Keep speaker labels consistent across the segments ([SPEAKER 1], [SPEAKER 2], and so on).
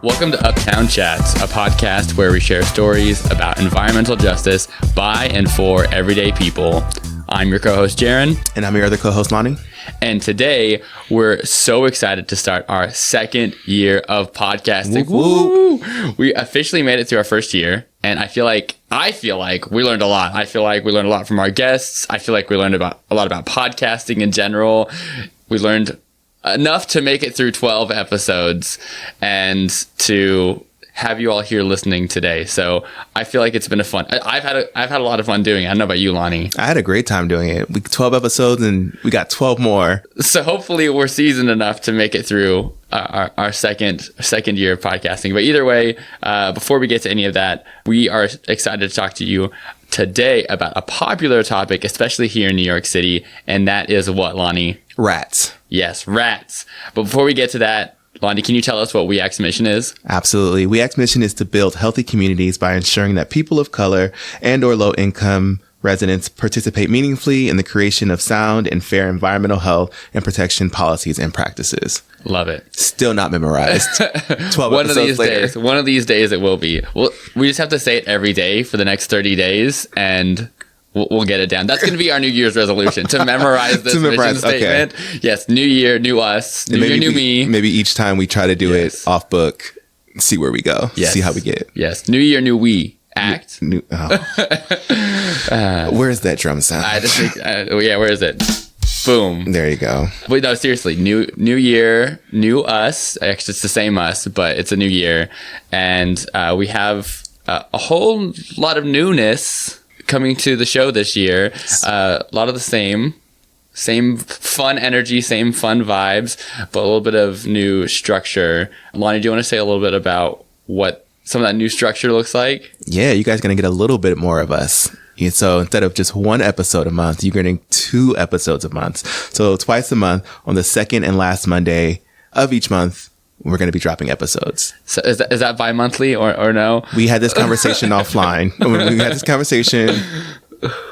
[SPEAKER 1] Welcome to Uptown Chats, a podcast where we share stories about environmental justice by and for everyday people. I'm your co-host, Jaron.
[SPEAKER 2] And I'm your other co-host, Lonnie.
[SPEAKER 1] And today, we're so excited to start our second year of podcasting.
[SPEAKER 2] Woo!
[SPEAKER 1] We officially made it through our first year, and I feel like we learned a lot. I feel like we learned a lot from our guests. I feel like we learned a lot about podcasting in general. We learned enough to make it through 12 episodes and to have you all here listening today. So I feel like it's been I've had a lot of fun doing it. I don't know about you, Lonnie.
[SPEAKER 2] I had a great time doing it. 12 episodes and we got 12 more.
[SPEAKER 1] So hopefully we're seasoned enough to make it through our second year of podcasting. But either way, before we get to any of that, we are excited to talk to you today about a popular topic, especially here in New York City. And that is what, Lonnie?
[SPEAKER 2] Rats.
[SPEAKER 1] Yes, rats. But before we get to that, Lonnie, can you tell us what WEAC's mission is?
[SPEAKER 2] Absolutely. WEAC's mission is to build healthy communities by ensuring that people of color and or low income residents participate meaningfully in the creation of sound and fair environmental health and protection policies and practices.
[SPEAKER 1] Love it.
[SPEAKER 2] Still not memorized. 12
[SPEAKER 1] one
[SPEAKER 2] episodes later.
[SPEAKER 1] One of these days it will be. Well, we just have to say it every day for the next 30 days and we'll get it down. That's going to be our New Year's resolution, to memorize this mission statement. Okay. Yes, new year, new us. New year, new me.
[SPEAKER 2] Maybe each time we try to do it off book, see where we go.
[SPEAKER 1] Yes.
[SPEAKER 2] See how we get.
[SPEAKER 1] Yes, new year, new we. Act.
[SPEAKER 2] Where is that drum sound?
[SPEAKER 1] I just think, where is it? Boom.
[SPEAKER 2] There you go.
[SPEAKER 1] Wait, no, seriously. New year, new us. Actually, it's the same us, but it's a new year. And we have a whole lot of newness coming to the show this year. A lot of the same fun energy, same fun vibes, but a little bit of new structure. Lonnie, do you want to say a little bit about what some of that new structure looks like?
[SPEAKER 2] Yeah, you guys are going to get a little bit more of us. So instead of just one episode a month, you're getting 2 episodes a month. So twice a month on the second and last Monday of each month, we're going to be dropping episodes.
[SPEAKER 1] So is that bi-monthly or no?
[SPEAKER 2] We had this conversation offline. We had this conversation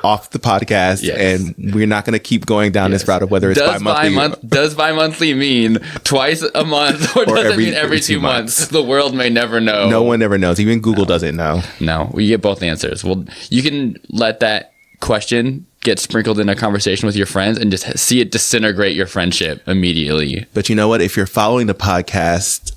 [SPEAKER 2] off the podcast, and we're not going to keep going down this route of whether it's bi-monthly.
[SPEAKER 1] Does bi-monthly mean twice a month or does it mean every 2 months? The world may never know.
[SPEAKER 2] No one ever knows. Even Google doesn't know.
[SPEAKER 1] No, we get both answers. Well, you can let that question get sprinkled in a conversation with your friends and just see it disintegrate your friendship immediately.
[SPEAKER 2] But you know what? If you're following the podcast,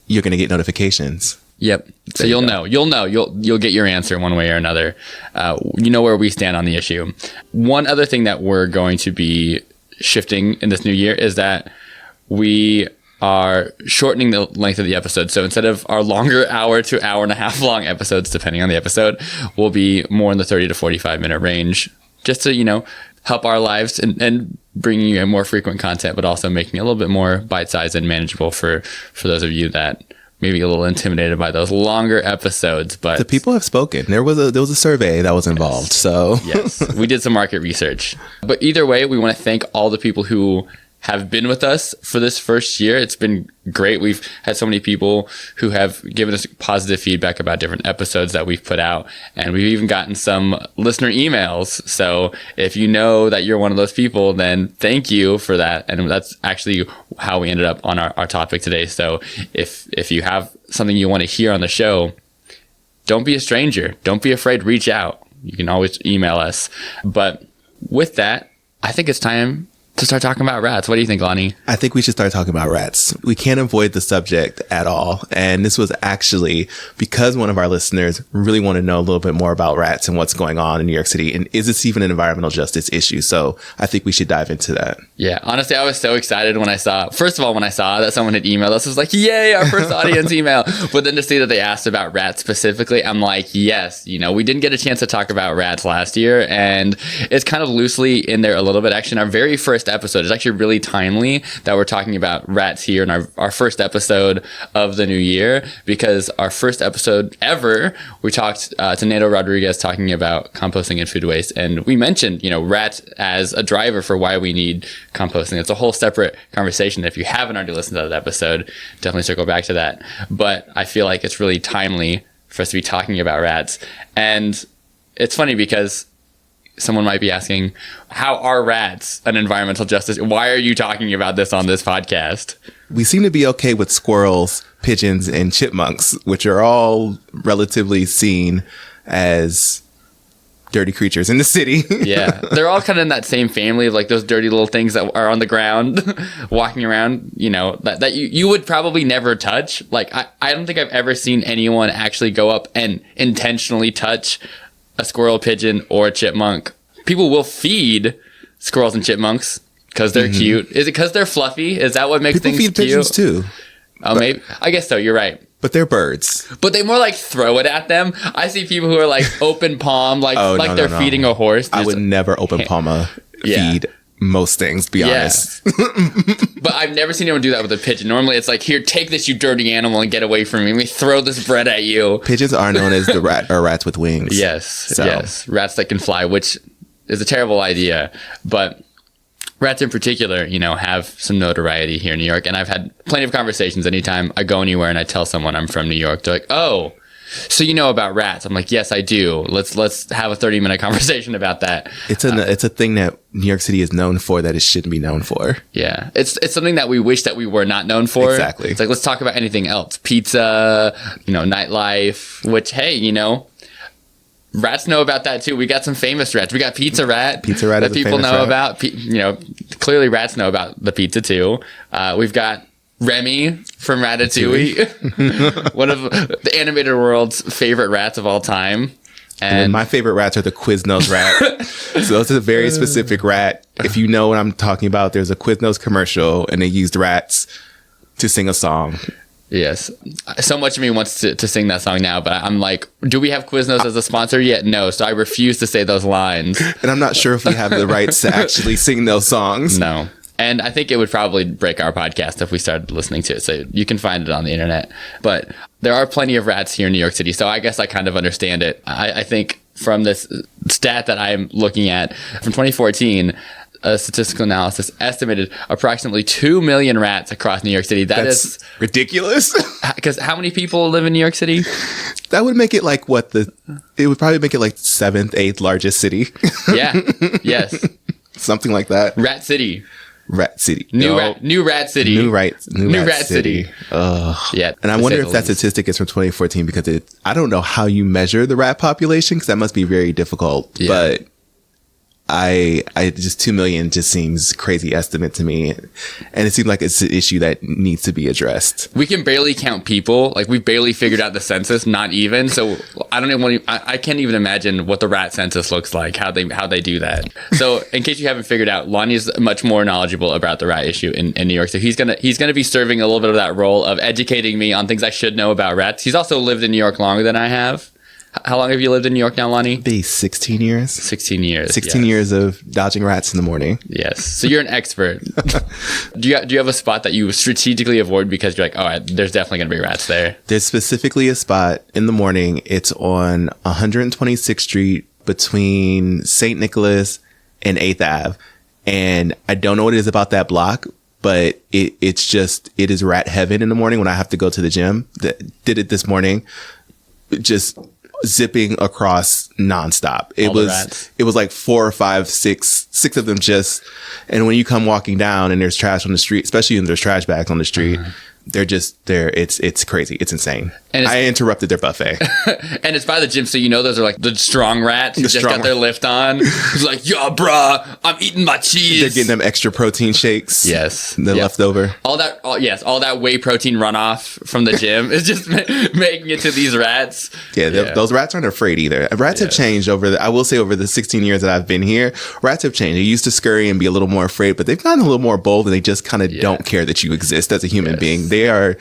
[SPEAKER 2] you're going to get notifications.
[SPEAKER 1] Yep. So you'll know. You'll get your answer one way or another. You know where we stand on the issue. One other thing that we're going to be shifting in this new year is that we are shortening the length of the episode. So instead of our longer hour to hour and a half long episodes, depending on the episode, we'll be more in the 30 to 45 minute range, just to, help our lives and bringing you more frequent content, but also making it a little bit more bite-sized and manageable for those of you that maybe a little intimidated by those longer episodes. But
[SPEAKER 2] the people have spoken. There was a survey that was involved. So
[SPEAKER 1] yes, we did some market research. But either way, we want to thank all the people who have been with us for this first year. It's been great. We've had so many people who have given us positive feedback about different episodes that we've put out. And we've even gotten some listener emails. So if you know that you're one of those people, then thank you for that. And that's actually how we ended up on our topic today. So if you have something you want to hear on the show, don't be a stranger. Don't be afraid. Reach out. You can always email us. But with that, I think it's time to start talking about rats. What do you think, Lonnie?
[SPEAKER 2] I think we should start talking about rats. We can't avoid the subject at all. And this was actually because one of our listeners really wanted to know a little bit more about rats and what's going on in New York City. And is this even an environmental justice issue? So I think we should dive into that.
[SPEAKER 1] Yeah, honestly, I was so excited when I saw that someone had emailed us. I was like, yay, our first audience email. But then to see that they asked about rats specifically, I'm like, yes, we didn't get a chance to talk about rats last year. And it's kind of loosely in there a little bit. Actually, in our very first episode, it's actually really timely that we're talking about rats here in our first episode of the new year, because our first episode ever, we talked to Nato Rodriguez talking about composting and food waste. And we mentioned, rats as a driver for why we need composting. It's a whole separate conversation. If you haven't already listened to that episode, definitely circle back to that. But I feel like it's really timely for us to be talking about rats. And it's funny because someone might be asking, how are rats an environmental justice? Why are you talking about this on this podcast?
[SPEAKER 2] We seem to be okay with squirrels, pigeons, and chipmunks, which are all relatively seen as dirty creatures in the city.
[SPEAKER 1] Yeah, they're all kind of in that same family of like those dirty little things that are on the ground walking around, you know, that you would probably never touch. Like I don't think I've ever seen anyone actually go up and intentionally touch a squirrel, pigeon, or a chipmunk. People will feed squirrels and chipmunks because they're cute. Is it because they're fluffy? Is that what makes
[SPEAKER 2] People
[SPEAKER 1] things
[SPEAKER 2] feed
[SPEAKER 1] cute?
[SPEAKER 2] pigeons too.
[SPEAKER 1] Oh, maybe. I guess so. You're right.
[SPEAKER 2] But they're birds.
[SPEAKER 1] But they more like throw it at them. I see people who are like open palm, like they're feeding a horse.
[SPEAKER 2] I would never open palm feed most things, be honest.
[SPEAKER 1] But I've never seen anyone do that with a pigeon. Normally it's like, here, take this, you dirty animal, and get away from me. Let me throw this bread at you.
[SPEAKER 2] Pigeons are known as the rats with wings.
[SPEAKER 1] Yes. Rats that can fly, which is a terrible idea. But rats in particular, you know, have some notoriety here in New York. And I've had plenty of conversations anytime I go anywhere and I tell someone I'm from New York. They're like, oh, so you know about rats? I'm like, yes, I do. Let's have a 30-minute conversation about that.
[SPEAKER 2] It's a thing that New York City is known for that it shouldn't be known for.
[SPEAKER 1] Yeah. It's something that we wish that we were not known for.
[SPEAKER 2] Exactly.
[SPEAKER 1] It's like, let's talk about anything else. Pizza, you know, nightlife, which, hey, you know, rats know about that too. We got some famous rats. We got Pizza Rat.
[SPEAKER 2] Pizza Rat
[SPEAKER 1] that
[SPEAKER 2] is
[SPEAKER 1] people
[SPEAKER 2] a famous
[SPEAKER 1] know
[SPEAKER 2] rat.
[SPEAKER 1] about. You know, clearly rats know about the pizza too. We've got Remy from Ratatouille, one of the animated world's favorite rats of all time.
[SPEAKER 2] And my favorite rats are the Quiznos rat. So it's a very specific rat. If you know what I'm talking about, there's a Quiznos commercial and they used rats to sing a song.
[SPEAKER 1] Yes. So much of me wants to sing that song now, but I'm like, do we have Quiznos as a sponsor yet? No. So I refuse to say those lines.
[SPEAKER 2] And I'm not sure if we have the rights to actually sing those songs.
[SPEAKER 1] No. And I think it would probably break our podcast if we started listening to it. So you can find it on the internet. But there are plenty of rats here in New York City. So I guess I kind of understand it. I think from this stat that I'm looking at from 2014, a statistical analysis estimated approximately 2 million rats across New York City. That's
[SPEAKER 2] ridiculous.
[SPEAKER 1] Because how many people live in New York City?
[SPEAKER 2] That would make it like it would probably make it like 7th, 8th largest city.
[SPEAKER 1] Yeah. Yes.
[SPEAKER 2] Something like that.
[SPEAKER 1] Rat City.
[SPEAKER 2] Rat City.
[SPEAKER 1] New Rat City.
[SPEAKER 2] New Rat City.
[SPEAKER 1] Yeah.
[SPEAKER 2] And I wonder if that statistic is from 2014 because I don't know how you measure the rat population because that must be very difficult. Yeah. But I just 2 million just seems crazy estimate to me. And it seems like it's an issue that needs to be addressed.
[SPEAKER 1] We can barely count people. Like we've barely figured out the census, not even. So I don't even I can't even imagine what the rat census looks like, how they do that. So in case you haven't figured out, Lonnie is much more knowledgeable about the rat issue in New York. So he's gonna be serving a little bit of that role of educating me on things I should know about rats. He's also lived in New York longer than I have. How long have you lived in New York now, Lonnie?
[SPEAKER 2] 16 years.
[SPEAKER 1] 16 years.
[SPEAKER 2] 16 years of dodging rats in the morning.
[SPEAKER 1] Yes. So you're an expert. Do you have a spot that you strategically avoid because you're like, oh, there's definitely going to be rats there?
[SPEAKER 2] There's specifically a spot in the morning. It's on 126th Street between St. Nicholas and 8th Ave. And I don't know what it is about that block, but it is rat heaven in the morning when I have to go to the gym. Did it this morning. Just zipping across nonstop. It was like 4 or 5, 6 of them just, and when you come walking down and there's trash on the street, especially when there's trash bags on the street, they're just there. It's crazy. It's insane. And I interrupted their buffet.
[SPEAKER 1] And it's by the gym, so you know those are like the strong rats who just got their lift on. It's like, yo, bruh, I'm eating my cheese.
[SPEAKER 2] They're getting them extra protein shakes.
[SPEAKER 1] Yes.
[SPEAKER 2] The leftover.
[SPEAKER 1] All that whey protein runoff from the gym is just making it to these rats.
[SPEAKER 2] Yeah, those rats aren't afraid either. Rats have changed over the 16 years that I've been here. Rats have changed. They used to scurry and be a little more afraid, but they've gotten a little more bold and they just kind of don't care that you exist as a human being. They are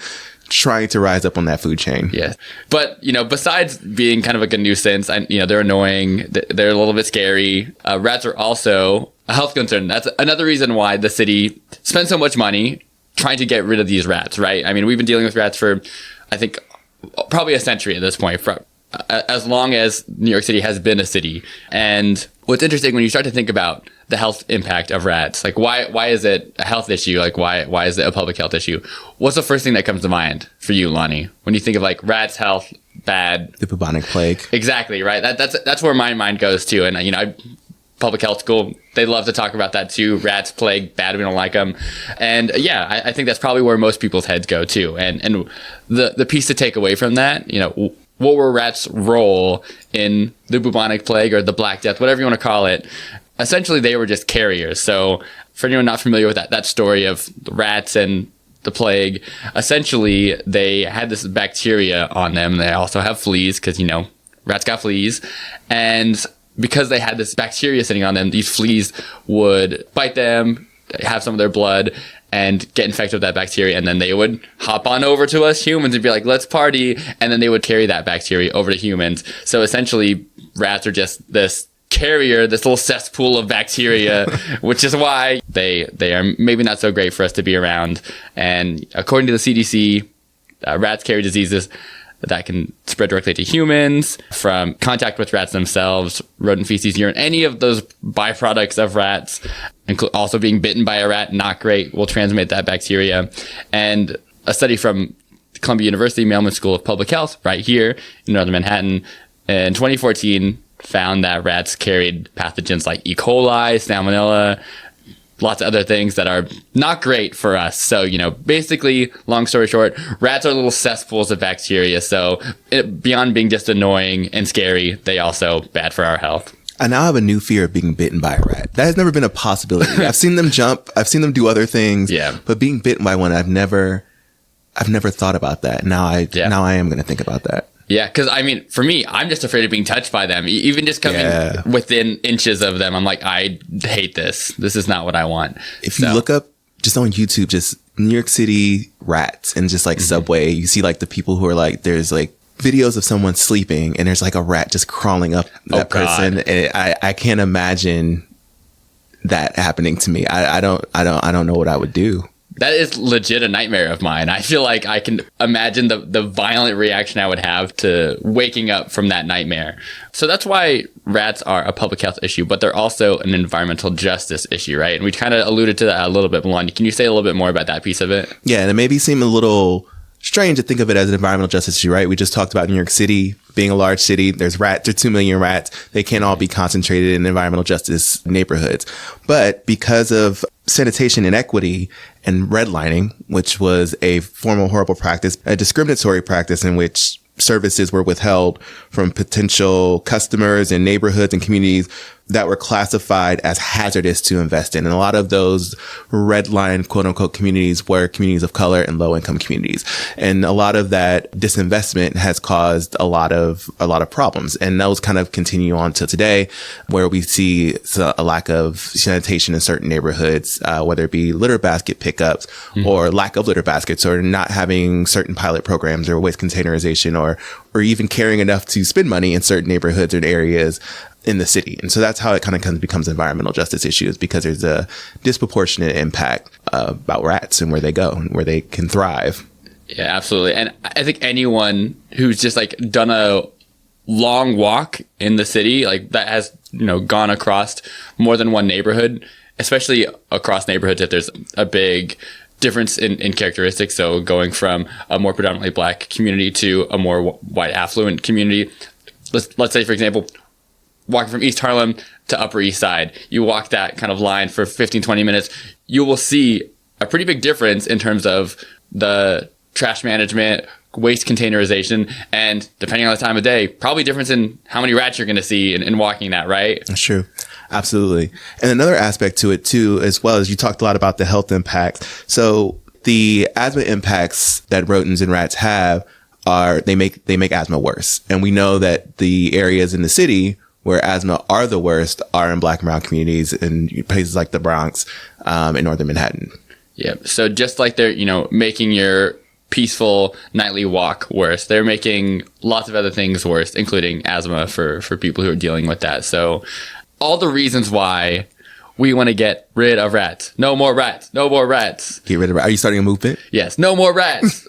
[SPEAKER 2] trying to rise up on that food chain.
[SPEAKER 1] Yeah. But, you know, besides being kind of like a nuisance, they're annoying. They're a little bit scary. Rats are also a health concern. That's another reason why the city spends so much money trying to get rid of these rats, right? I mean, we've been dealing with rats for, I think, probably a century at this point, for as long as New York City has been a city. And what's interesting when you start to think about the health impact of rats, like why is it a health issue? Like why is it a public health issue? What's the first thing that comes to mind for you, Lonnie, when you think of like rats, health, bad?
[SPEAKER 2] The bubonic plague.
[SPEAKER 1] Exactly, right? That's where my mind goes to. And public health school, they love to talk about that too. Rats, plague, bad, we don't like them. And yeah, I think that's probably where most people's heads go too. And the piece to take away from that, what were rats' role in the bubonic plague or the Black Death, whatever you want to call it? Essentially, they were just carriers. So for anyone not familiar with that story of the rats and the plague, essentially they had this bacteria on them. They also have fleas because, rats got fleas. And because they had this bacteria sitting on them, these fleas would bite them, have some of their blood, and get infected with that bacteria. And then they would hop on over to us humans and be like, let's party. And then they would carry that bacteria over to humans. So essentially, rats are just this carrier, this little cesspool of bacteria, which is why they are maybe not so great for us to be around. And according to the CDC, rats carry diseases that can spread directly to humans from contact with rats themselves, rodent feces, urine, any of those byproducts of rats, also being bitten by a rat, not great, will transmit that bacteria. And a study from Columbia University Mailman School of Public Health right here in Northern Manhattan in 2014 found that rats carried pathogens like E. coli, salmonella, lots of other things that are not great for us. So, basically, long story short, rats are little cesspools of bacteria. So beyond being just annoying and scary, they also bad for our health.
[SPEAKER 2] I now have a new fear of being bitten by a rat. That has never been a possibility. I've seen them jump. I've seen them do other things.
[SPEAKER 1] Yeah.
[SPEAKER 2] But being bitten by one, I've never thought about that. Now I am going to think about that.
[SPEAKER 1] Yeah, because for me, I'm just afraid of being touched by them. Even just coming within inches of them, I'm like, I hate this. This is not what I want.
[SPEAKER 2] If you look up just on YouTube, just New York City rats and just like Subway, you see like the people who are like, there's like videos of someone sleeping and there's like a rat just crawling up that person. And I can't imagine that happening to me. I don't know what I would do.
[SPEAKER 1] That is legit a nightmare of mine. I feel like I can imagine the violent reaction I would have to waking up from that nightmare. So that's why rats are a public health issue, but they're also an environmental justice issue, right? And we kind of alluded to that a little bit, Lonnie. Can you say a little bit more about that piece of it?
[SPEAKER 2] Yeah, and it maybe seem a little strange to think of it as an environmental justice issue, right? We just talked about New York City being a large city. There's 2 million rats. They can't all be concentrated in environmental justice neighborhoods. But because of sanitation inequity and redlining, which was a formal horrible practice, a discriminatory practice in which services were withheld from potential customers in neighborhoods and communities that were classified as hazardous to invest in. And a lot of those red line, quote unquote, communities were communities of color and low income communities. And a lot of that disinvestment has caused a lot of problems. And those kind of continue on to today, where we see a lack of sanitation in certain neighborhoods, whether it be litter basket pickups or lack of litter baskets, or not having certain pilot programs or waste containerization, or even caring enough to spend money in certain neighborhoods and areas in the city. And so that's how it kind of becomes environmental justice issues, because there's a disproportionate impact about rats and where they go and where they can thrive.
[SPEAKER 1] Yeah, absolutely. And I think anyone who's just like done a long walk in the city, like that has, gone across more than one neighborhood, especially across neighborhoods, if there's a big difference in characteristics. So going from a more predominantly black community to a more white affluent community. Let's say, for example, walking from East Harlem to Upper East Side, you walk that kind of line for 15, 20 minutes, you will see a pretty big difference in terms of the trash management, waste containerization, and depending on the time of day, probably difference in how many rats you're going to see in walking that, right?
[SPEAKER 2] That's true. Absolutely. And another aspect to it too, as well, as you talked a lot about the health impact. So the asthma impacts that rodents and rats have they make asthma worse. And we know that the areas in the city where asthma are the worst are in Black and brown communities in places like the Bronx, in Northern Manhattan.
[SPEAKER 1] Yeah. So just like they're, making your peaceful nightly walk worse, they're making lots of other things worse, including asthma for people who are dealing with that. So all the reasons why we want to get rid of rats. No more rats. No more rats.
[SPEAKER 2] Get rid of rats. Are you starting a movement?
[SPEAKER 1] Yes. No more rats.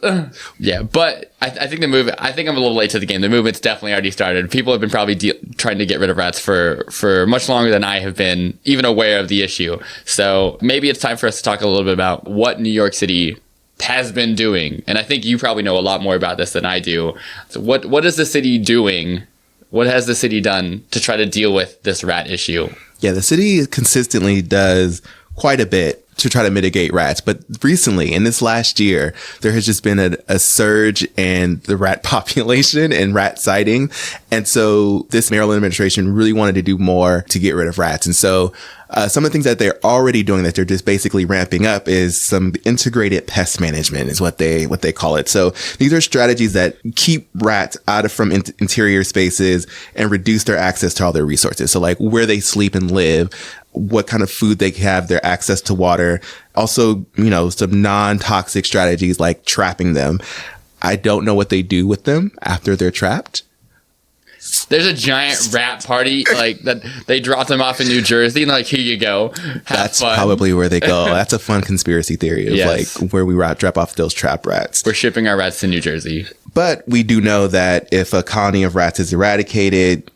[SPEAKER 1] Yeah. But I think the movement, I think I'm a little late to the game. The movement's definitely already started. People have been probably trying to get rid of rats for much longer than I have been even aware of the issue. So maybe it's time for us to talk a little bit about what New York City has been doing. And I think you probably know a lot more about this than I do. So what is the city doing What has the city done to try to deal with this rat issue?
[SPEAKER 2] Yeah, the city consistently does quite a bit to try to mitigate rats. But recently, in this last year, there has just been a surge in the rat population and rat sighting. And so this Maryland administration really wanted to do more to get rid of rats. And so some of the things that they're already doing that they're just basically ramping up is some integrated pest management is what they call it. So these are strategies that keep rats out of from interior spaces and reduce their access to all their resources. So like where they sleep and live, what kind of food they have, their access to water. Also, some non-toxic strategies like trapping them. I don't know what they do with them after they're trapped.
[SPEAKER 1] There's a giant rat party like that. They drop them off in New Jersey and like, here you go.
[SPEAKER 2] That's fun. Probably where they go. That's a fun conspiracy theory of like where we drop off those trap rats.
[SPEAKER 1] We're shipping our rats to New Jersey.
[SPEAKER 2] But we do know that if a colony of rats is eradicated,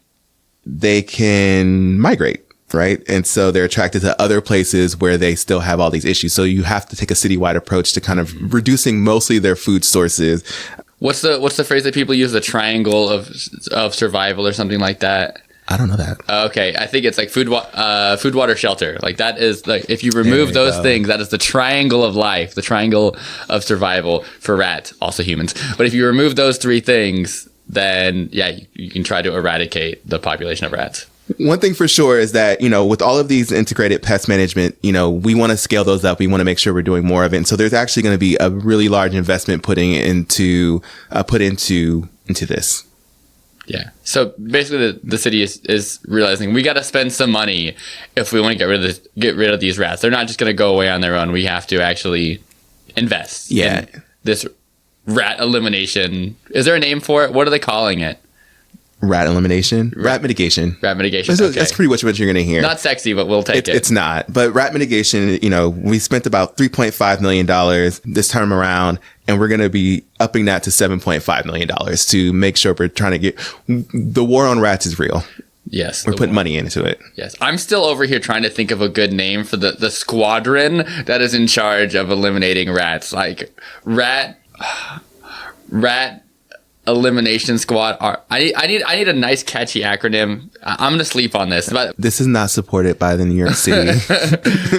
[SPEAKER 2] they can migrate. Right. And so they're attracted to other places where they still have all these issues. So you have to take a citywide approach to kind of reducing mostly their food sources.
[SPEAKER 1] What's the phrase that people use? The triangle of survival or something like that?
[SPEAKER 2] I don't know that.
[SPEAKER 1] Okay. I think it's like food, water, shelter. Like that is like, if you remove those things, that is the triangle of life, the triangle of survival for rats, also humans. But if you remove those three things, then you can try to eradicate the population of rats.
[SPEAKER 2] One thing for sure is that, with all of these integrated pest management, we want to scale those up. We want to make sure we're doing more of it. And so there's actually going to be a really large investment put into this.
[SPEAKER 1] Yeah. So basically the city is realizing we got to spend some money if we want to get rid of these rats. They're not just going to go away on their own. We have to actually invest in this rat elimination. Is there a name for it? What are they calling it?
[SPEAKER 2] Rat elimination? Rat mitigation.
[SPEAKER 1] Rat mitigation.
[SPEAKER 2] That's pretty much what you're going to hear.
[SPEAKER 1] Not sexy, but we'll take it.
[SPEAKER 2] It's not. But rat mitigation, we spent about $3.5 million this time around, and we're going to be upping that to $7.5 million to make sure we're trying to get... The war on rats is real.
[SPEAKER 1] Yes.
[SPEAKER 2] We're putting money into it.
[SPEAKER 1] Yes. I'm still over here trying to think of a good name for the squadron that is in charge of eliminating rats. Like rat elimination squad. I need a nice catchy acronym. I'm gonna sleep on this.
[SPEAKER 2] This is not supported by the New York City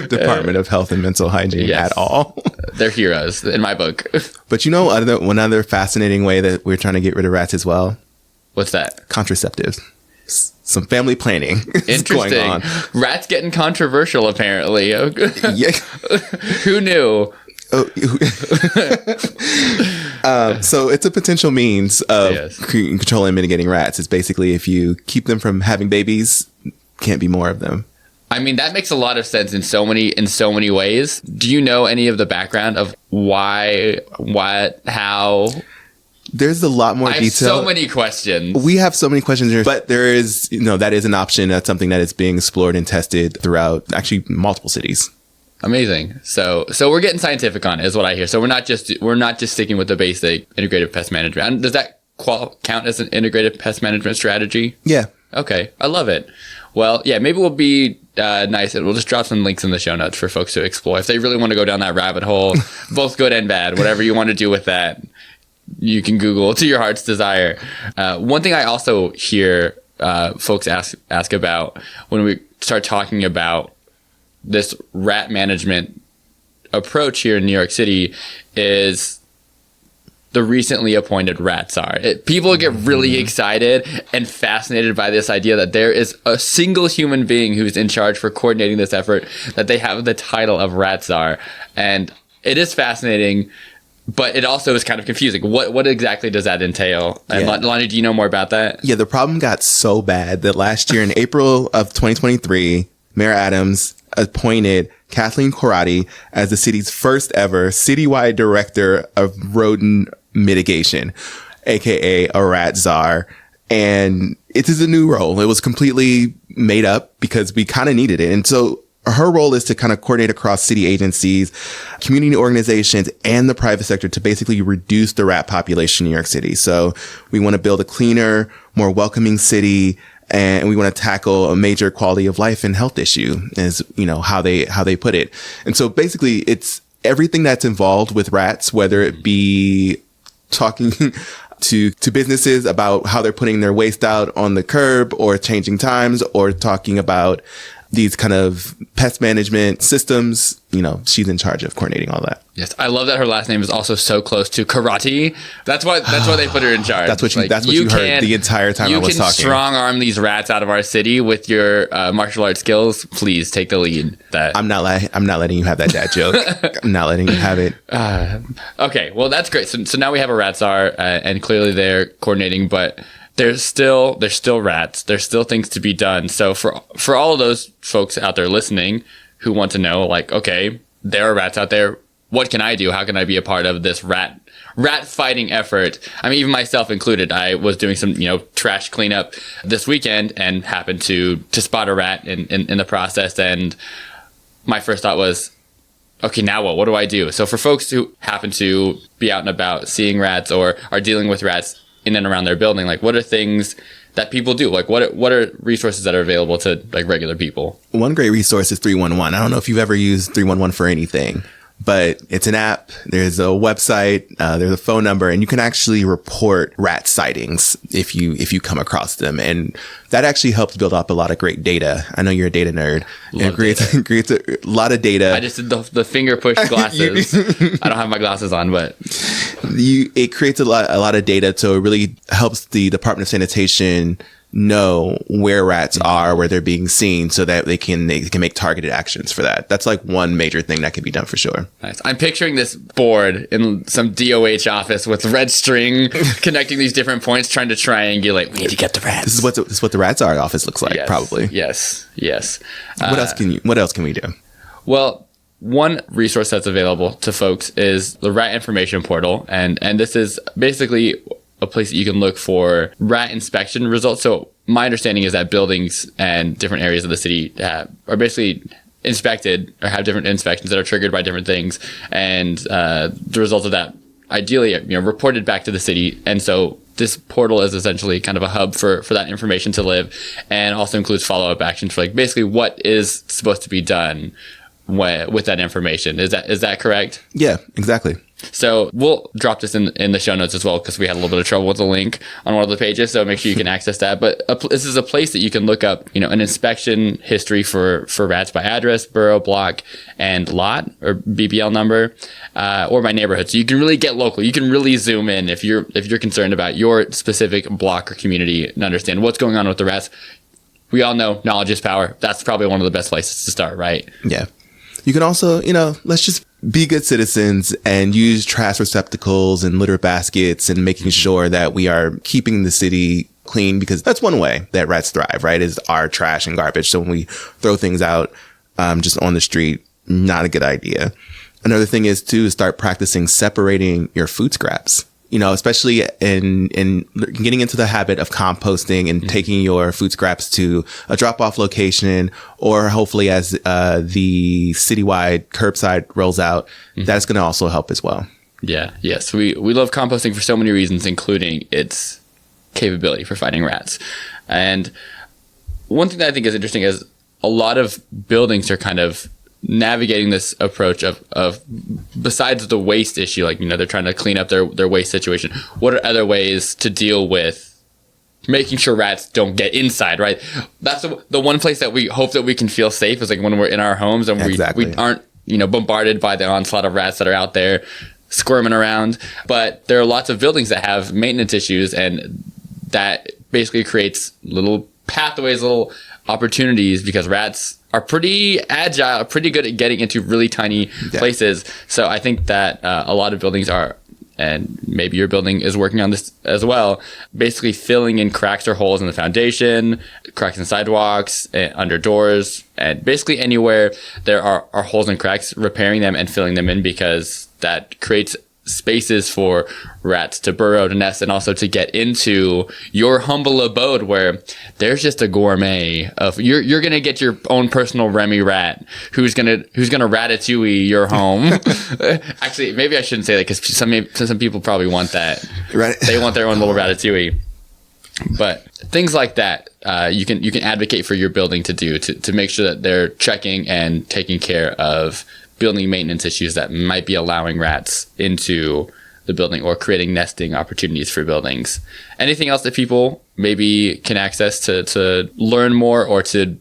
[SPEAKER 2] Department of Health and Mental Hygiene at all.
[SPEAKER 1] They're heroes in my book.
[SPEAKER 2] But one other fascinating way that we're trying to get rid of rats as well.
[SPEAKER 1] What's that?
[SPEAKER 2] Contraceptives. Some family planning is going on.
[SPEAKER 1] Rats getting controversial apparently.
[SPEAKER 2] Yeah.
[SPEAKER 1] Who knew?
[SPEAKER 2] So it's a potential means of controlling and mitigating rats. It's basically if you keep them from having babies, can't be more of them.
[SPEAKER 1] I mean, that makes a lot of sense in so many ways. Do you know any of the background of why, what, how?
[SPEAKER 2] There's a lot more detail. I have
[SPEAKER 1] so many questions.
[SPEAKER 2] We have so many questions here, but there is, that is an option. That's something that is being explored and tested throughout actually multiple cities.
[SPEAKER 1] Amazing. So we're getting scientific on it, is what I hear. So we're not just sticking with the basic integrated pest management. And does that count as an integrated pest management strategy?
[SPEAKER 2] Yeah.
[SPEAKER 1] Okay. I love it. Well, yeah, maybe we'll be nice and we'll just drop some links in the show notes for folks to explore. If they really want to go down that rabbit hole, both good and bad, whatever you want to do with that, you can Google to your heart's desire. One thing I also hear folks ask about when we start talking about this rat management approach here in New York City is the recently appointed rat czar. People get really excited and fascinated by this idea that there is a single human being who's in charge for coordinating this effort, that they have the title of rat czar. And it is fascinating, but it also is kind of confusing. What exactly does that entail? And Lonnie, do you know more about that?
[SPEAKER 2] Yeah, the problem got so bad that last year in April of 2023, Mayor Adams appointed Kathleen Corradi as the city's first ever citywide director of rodent mitigation, aka a rat czar. And it is a new role. It was completely made up because we kind of needed it. And so her role is to kind of coordinate across city agencies, community organizations, and the private sector to basically reduce the rat population in New York City. So we want to build a cleaner, more welcoming city, and we want to tackle a major quality of life and health issue, is, how they put it. And so basically it's everything that's involved with rats, whether it be talking out to businesses about how they're putting their waste out on the curb or changing times or talking about these kind of pest management systems. You know, she's in charge of coordinating all that.
[SPEAKER 1] Yes, I love that her last name is also so close to karate. That's why they put her in charge.
[SPEAKER 2] That's what you heard the entire time I was talking.
[SPEAKER 1] You can strong arm these rats out of our city with your martial arts skills. Please take the lead.
[SPEAKER 2] I'm not letting you have that dad joke. I'm not letting you have it.
[SPEAKER 1] Okay, well that's great. So now we have a rat czar, and clearly they're coordinating, but there's still rats. There's still things to be done. So for all of those folks out there listening who want to know, like, okay, there are rats out there. What can I do? How can I be a part of this rat fighting effort? I mean, even myself included. I was doing some, trash cleanup this weekend and happened to spot a rat in the process. And my first thought was, okay, now what? What do I do? So for folks who happen to be out and about seeing rats or are dealing with rats in and around their building, like, what are things that people do? Like, what are resources that are available to, like, regular people?
[SPEAKER 2] One great resource is 311. I don't know if you've ever used 311 for anything, but it's an app. There's a website, there's a phone number, and you can actually report rat sightings if you come across them. And that actually helps build up a lot of great data. I know you're a data nerd. It creates a lot of data.
[SPEAKER 1] I just did the finger push glasses. I don't have my glasses on, but
[SPEAKER 2] it creates a lot of data. So it really helps the Department of Sanitation know where rats are, where they're being seen, so that they can make targeted actions for that. That's like one major thing that can be done for sure.
[SPEAKER 1] Nice. I'm picturing this board in some DOH office with red string connecting these different points, trying to triangulate. We need to get the rats.
[SPEAKER 2] This is what the rat czar office looks like, probably.
[SPEAKER 1] Yes.
[SPEAKER 2] What else can we do?
[SPEAKER 1] Well, one resource that's available to folks is the Rat Information Portal, and this is basically a place that you can look for rat inspection results. So my understanding is that buildings and different areas of the city are basically inspected or have different inspections that are triggered by different things. And the results of that, ideally, reported back to the city. And so this portal is essentially kind of a hub for that information to live, and also includes follow-up actions for, like, basically what is supposed to be done with that information. Is that correct?
[SPEAKER 2] Yeah, exactly.
[SPEAKER 1] So we'll drop this in the show notes as well, because we had a little bit of trouble with the link on one of the pages. So make sure you can access that. But this is a place that you can look up, an inspection history for rats by address, borough, block, and lot, or BBL number, or by neighborhood. So you can really get local. You can really zoom in if you're concerned about your specific block or community and understand what's going on with the rats. We all know knowledge is power. That's probably one of the best places to start, right?
[SPEAKER 2] Yeah. You can also, let's just be good citizens and use trash receptacles and litter baskets and making sure that we are keeping the city clean, because that's one way that rats thrive, right? Is our trash and garbage. So when we throw things out just on the street, not a good idea. Another thing is to start practicing separating your food scraps. Especially in getting into the habit of composting and taking your food scraps to a drop-off location, or hopefully as the citywide curbside rolls out, that's going to also help as well. Yeah.
[SPEAKER 1] Yes. We love composting for so many reasons, including its capability for fighting rats. And one thing that I think is interesting is a lot of buildings are kind of navigating this approach of besides the waste issue, like, they're trying to clean up their waste situation. What are other ways to deal with making sure rats don't get inside, right? That's the one place that we hope that we can feel safe, is like when we're in our homes and we aren't, bombarded by the onslaught of rats that are out there squirming around. But there are lots of buildings that have maintenance issues, and that basically creates little pathways, little opportunities, because rats are pretty agile, pretty good at getting into really tiny places. So I think that a lot of buildings are, and maybe your building is working on this as well, basically filling in cracks or holes in the foundation, cracks in sidewalks, under doors, and basically anywhere there are holes and cracks, repairing them and filling them in, because that creates spaces for rats to burrow, to nest, and also to get into your humble abode, where there's just a gourmet of you're gonna get your own personal Remy rat who's gonna ratatouille your home. Actually, maybe I shouldn't say that, because some people probably want that. Right. They want their own little ratatouille. But things like that, you can advocate for your building to do to make sure that they're checking and taking care of building maintenance issues that might be allowing rats into the building or creating nesting opportunities for buildings. Anything else that people maybe can access to learn more or to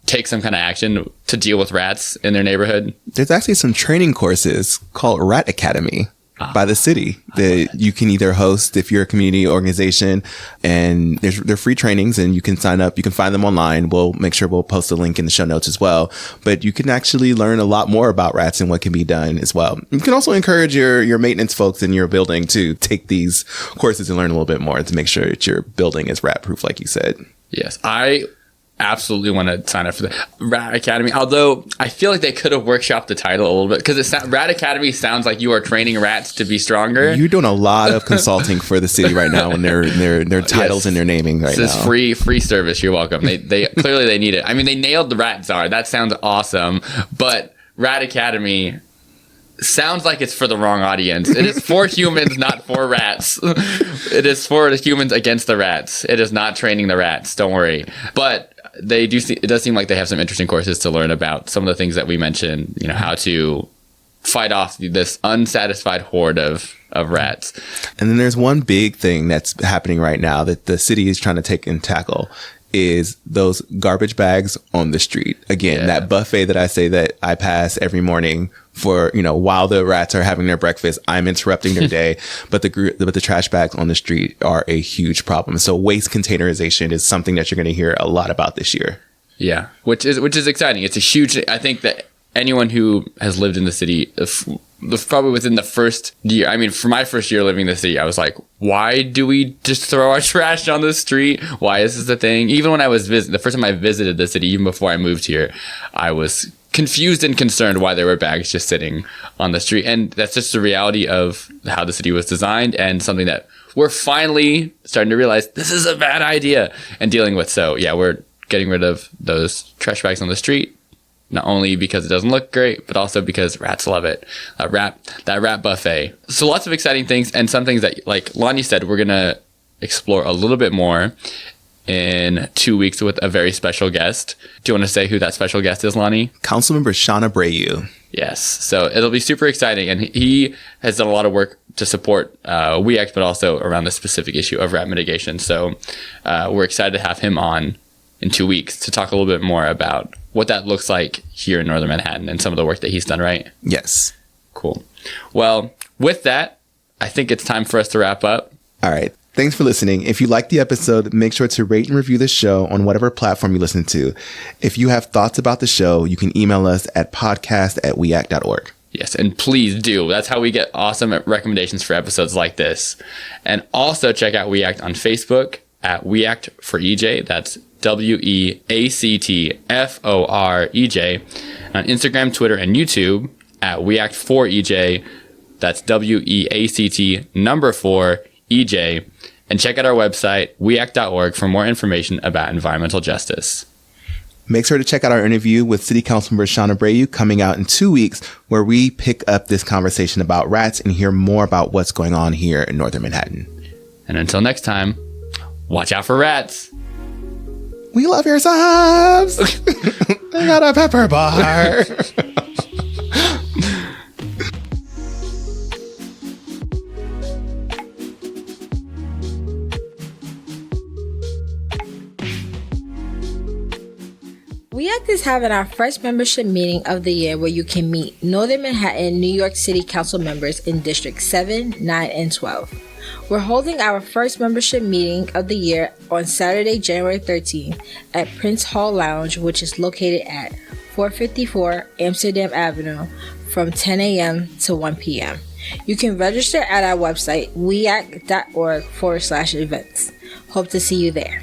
[SPEAKER 1] take some kind of action to deal with rats in their neighborhood?
[SPEAKER 2] There's actually some training courses called Rat Academy by the city that you can either host if you're a community organization, and they're free trainings and you can sign up. You can find them online. We'll make sure we'll post a link in the show notes as well. But you can actually learn a lot more about rats and what can be done as well. You can also encourage your maintenance folks in your building to take these courses and learn a little bit more to make sure that your building is rat proof, like you said.
[SPEAKER 1] Yes, I absolutely want to sign up for the Rat Academy, although I feel like they could have workshopped the title a little bit, because Rat Academy sounds like you are training rats to be stronger.
[SPEAKER 2] You're doing a lot of consulting for the city right now, and their titles and their naming right now.
[SPEAKER 1] This is free service. You're welcome. They clearly they need it. I mean, they nailed the Rat Czar. That sounds awesome, but Rat Academy sounds like it's for the wrong audience. It is for humans, not for rats. It is for the humans against the rats. It is not training the rats. Don't worry. But it does seem like they have some interesting courses to learn about some of the things that we mentioned, how to fight off this unsatisfied horde of rats.
[SPEAKER 2] And then there's one big thing that's happening right now that the city is trying to take and tackle is those garbage bags on the street. Again, that buffet that I say that I pass every morning for, while the rats are having their breakfast, I'm interrupting their day. But the trash bags on the street are a huge problem. So waste containerization is something that you're going to hear a lot about this year.
[SPEAKER 1] Yeah, which is exciting. It's a huge, I think that anyone who has lived in the city, probably within the first year, I mean, for my first year living in the city, I was like, why do we just throw our trash on the street? Why is this a thing? Even when I was the first time I visited the city, even before I moved here, I was confused and concerned why there were bags just sitting on the street. And that's just the reality of how the city was designed, and something that we're finally starting to realize this is a bad idea and dealing with. So yeah, we're getting rid of those trash bags on the street. Not only because it doesn't look great, but also because rats love it. That rat buffet. So lots of exciting things, and some things that, like Lonnie said, we're going to explore a little bit more in 2 weeks with a very special guest. Do you want to say who that special guest is, Lonnie?
[SPEAKER 2] Councilmember Shauna Brayu.
[SPEAKER 1] Yes. So it'll be super exciting. And he has done a lot of work to support We Act, but also around the specific issue of rat mitigation. So we're excited to have him on in 2 weeks to talk a little bit more about what that looks like here in Northern Manhattan and some of the work that he's done, right?
[SPEAKER 2] Yes.
[SPEAKER 1] Cool. Well, with that, I think it's time for us to wrap up.
[SPEAKER 2] All right. Thanks for listening. If you liked the episode, make sure to rate and review the show on whatever platform you listen to. If you have thoughts about the show, you can email us at podcast@weact.org.
[SPEAKER 1] Yes, and please do. That's how we get awesome recommendations for episodes like this. And also check out We Act on Facebook at We Act for EJ. That's WEACTFOREJ. On Instagram, Twitter, and YouTube at WeAct4EJ. That's WEACT4EJ. And check out our website, weact.org, for more information about environmental justice.
[SPEAKER 2] Make sure to check out our interview with City Councilmember Shauna Brayu coming out in 2 weeks, where we pick up this conversation about rats and hear more about what's going on here in Northern Manhattan.
[SPEAKER 1] And until next time, watch out for rats.
[SPEAKER 2] We love your subs. They got a pepper bar.
[SPEAKER 3] We Act is having our first membership meeting of the year, where you can meet Northern Manhattan, New York City Council members in District 7, 9, and 12. We're holding our first membership meeting of the year on Saturday, January 13th at Prince Hall Lounge, which is located at 454 Amsterdam Avenue, from 10 a.m. to 1 p.m. You can register at our website, weact.org/events. Hope to see you there.